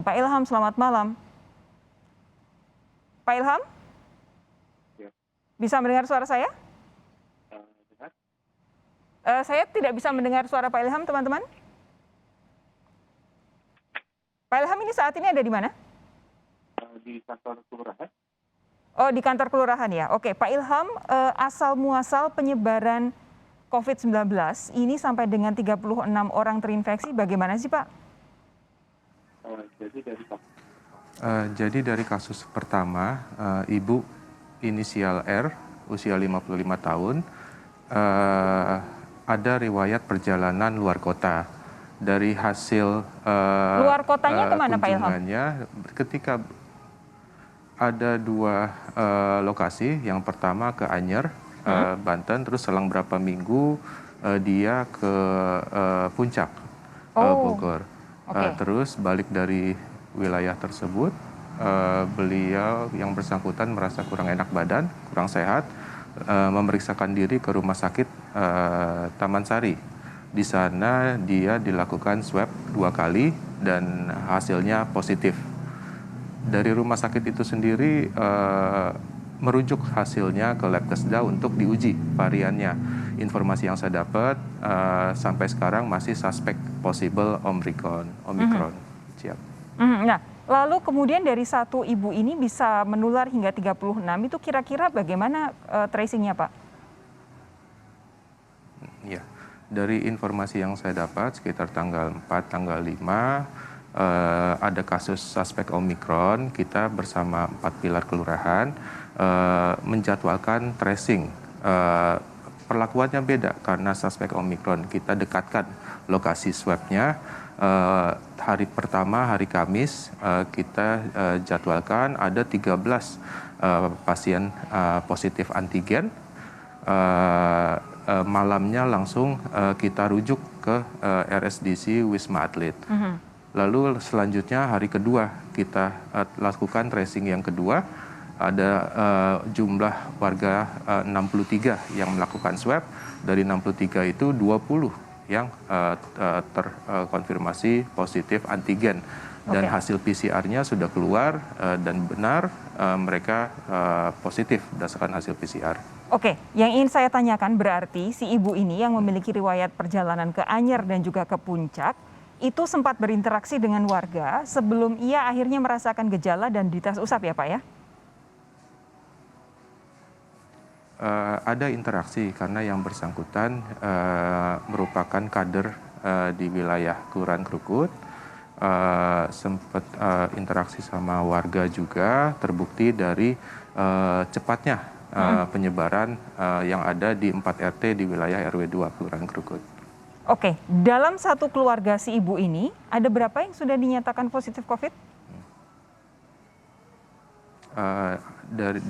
Pak Ilham, selamat malam. Pak Ilham, Ya, bisa mendengar suara saya? dengar. Saya tidak bisa mendengar suara Pak Ilham, teman-teman. Pak Ilham ini saat ini ada di mana? Di kantor kelurahan. Oh, di kantor kelurahan ya. Oke, Pak Ilham, asal muasal penyebaran COVID-19 ini sampai dengan 36 orang terinfeksi, bagaimana sih Pak? Jadi dari kasus pertama, ibu inisial R, usia 55 tahun, ada riwayat perjalanan luar kota. Dari hasil Luar kotanya kemana Pak Ilham? kunjungannya, ketika ada dua lokasi, yang pertama ke Anyer, Banten, terus selang berapa minggu dia ke Puncak, Bogor. Oke. Terus balik dari wilayah tersebut, beliau yang bersangkutan merasa kurang enak badan, kurang sehat, memeriksakan diri ke rumah sakit Taman Sari. Di sana dia dilakukan swab 2 kali dan hasilnya positif. Dari rumah sakit itu sendiri merujuk hasilnya ke Labkesda untuk diuji variannya. Informasi yang saya dapat sampai sekarang masih suspek possible Omicron. Siap. Nah, lalu kemudian dari satu ibu ini bisa menular hingga 36, itu kira-kira bagaimana tracingnya Pak? Ya, dari informasi yang saya dapat sekitar tanggal 4, tanggal 5 ada kasus suspek Omicron. Kita bersama 4 pilar kelurahan menjadwalkan tracing. Perlakuannya beda karena suspek Omicron. Kita dekatkan lokasi swabnya. Hari pertama, hari Kamis, kita jadwalkan ada 13 pasien positif antigen. Malamnya langsung kita rujuk ke RSDC Wisma Atlet. Lalu selanjutnya hari kedua kita lakukan tracing yang kedua. Ada jumlah warga 63 yang melakukan swab. Dari 63 itu 20 yang terkonfirmasi positif antigen. Dan hasil PCR-nya sudah keluar dan benar mereka positif berdasarkan hasil PCR. Oke, yang ingin saya tanyakan berarti si ibu ini yang memiliki riwayat perjalanan ke Anyer dan juga ke Puncak, itu sempat berinteraksi dengan warga sebelum ia akhirnya merasakan gejala dan dites usap ya Pak ya? Ada interaksi karena yang bersangkutan merupakan kader di wilayah Kelurahan Krukut. Sempat interaksi sama warga juga, terbukti dari cepatnya penyebaran yang ada di 4 RT di wilayah RW 2 Kelurahan Krukut. Oke, dalam satu keluarga si ibu ini ada berapa yang sudah dinyatakan positif COVID?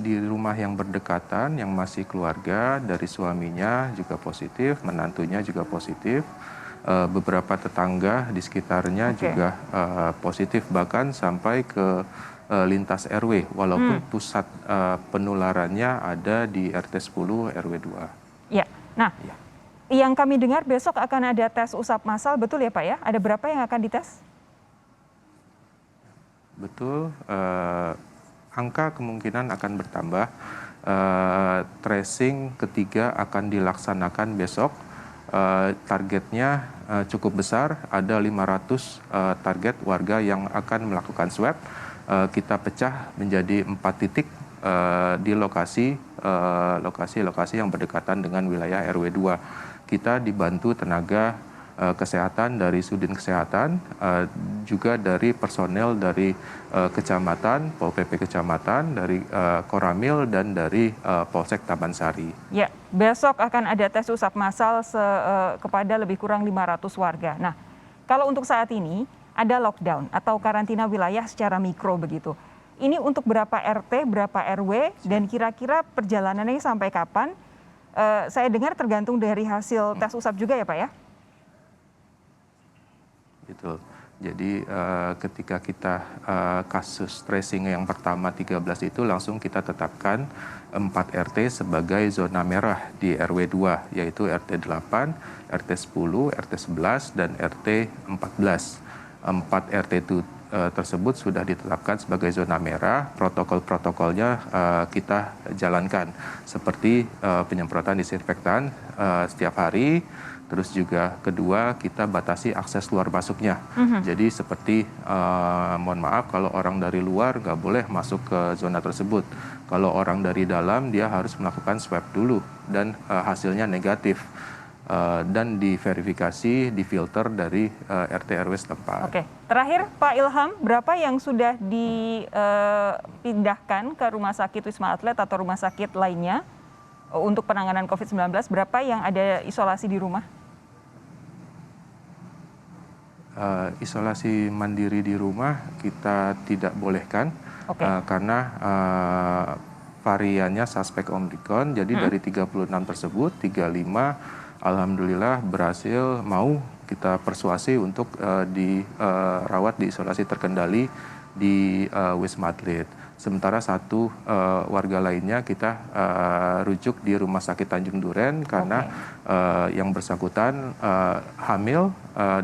Di rumah yang berdekatan, yang masih keluarga, dari suaminya juga positif, menantunya juga positif, beberapa tetangga di sekitarnya juga positif, bahkan sampai ke lintas RW, walaupun pusat penularannya ada di RT 10 RW 2. Ya, nah yang kami dengar besok akan ada tes usap massal, betul ya Pak ya? Ada berapa yang akan dites? Betul. Angka kemungkinan akan bertambah. Tracing ketiga akan dilaksanakan besok. Targetnya cukup besar, ada 500 target warga yang akan melakukan swab. Kita pecah menjadi 4 titik di lokasi yang berdekatan dengan wilayah RW 2. Kita dibantu tenaga kesehatan dari Sudin Kesehatan, juga dari personel dari kecamatan, Pol PP kecamatan, dari Koramil dan dari Polsek Taman Sari. Ya, besok akan ada tes usap massal kepada lebih kurang 500 warga. Nah, kalau untuk saat ini ada lockdown atau karantina wilayah secara mikro begitu. Ini untuk berapa RT, berapa RW, dan kira-kira perjalanannya sampai kapan? Saya dengar tergantung dari hasil tes usap juga ya Pak ya? Betul. Jadi ketika kita kasus tracing yang pertama 13 itu langsung kita tetapkan 4 RT sebagai zona merah di RW 2, yaitu RT 8, RT 10, RT 11, dan RT 14. 4 RT itu tersebut sudah ditetapkan sebagai zona merah. Protokol-protokolnya kita jalankan seperti penyemprotan disinfektan setiap hari. Terus juga kedua, kita batasi akses keluar masuknya. Jadi seperti, mohon maaf, kalau orang dari luar nggak boleh masuk ke zona tersebut. Kalau orang dari dalam, dia harus melakukan swab dulu dan hasilnya negatif. Dan diverifikasi, difilter dari RT RW setempat. Oke, terakhir Pak Ilham, berapa yang sudah dipindahkan ke rumah sakit Wisma Atlet atau rumah sakit lainnya untuk penanganan COVID-19? Berapa yang ada isolasi di rumah? Isolasi mandiri di rumah kita tidak bolehkan karena variannya suspek Omicron. Jadi dari 36 tersebut, 35 alhamdulillah berhasil mau kita persuasi untuk dirawat di isolasi terkendali di Wisma Atlet. Sementara satu warga lainnya kita rujuk di Rumah Sakit Tanjung Duren karena yang bersangkutan hamil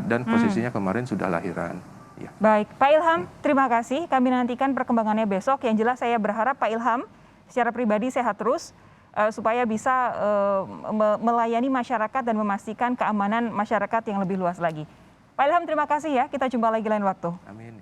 dan posisinya kemarin sudah lahiran. Ya. Baik, Pak Ilham, terima kasih. Kami nantikan perkembangannya besok. Yang jelas saya berharap Pak Ilham secara pribadi sehat terus supaya bisa melayani masyarakat dan memastikan keamanan masyarakat yang lebih luas lagi. Pak Ilham, terima kasih ya. Kita jumpa lagi lain waktu. Amin.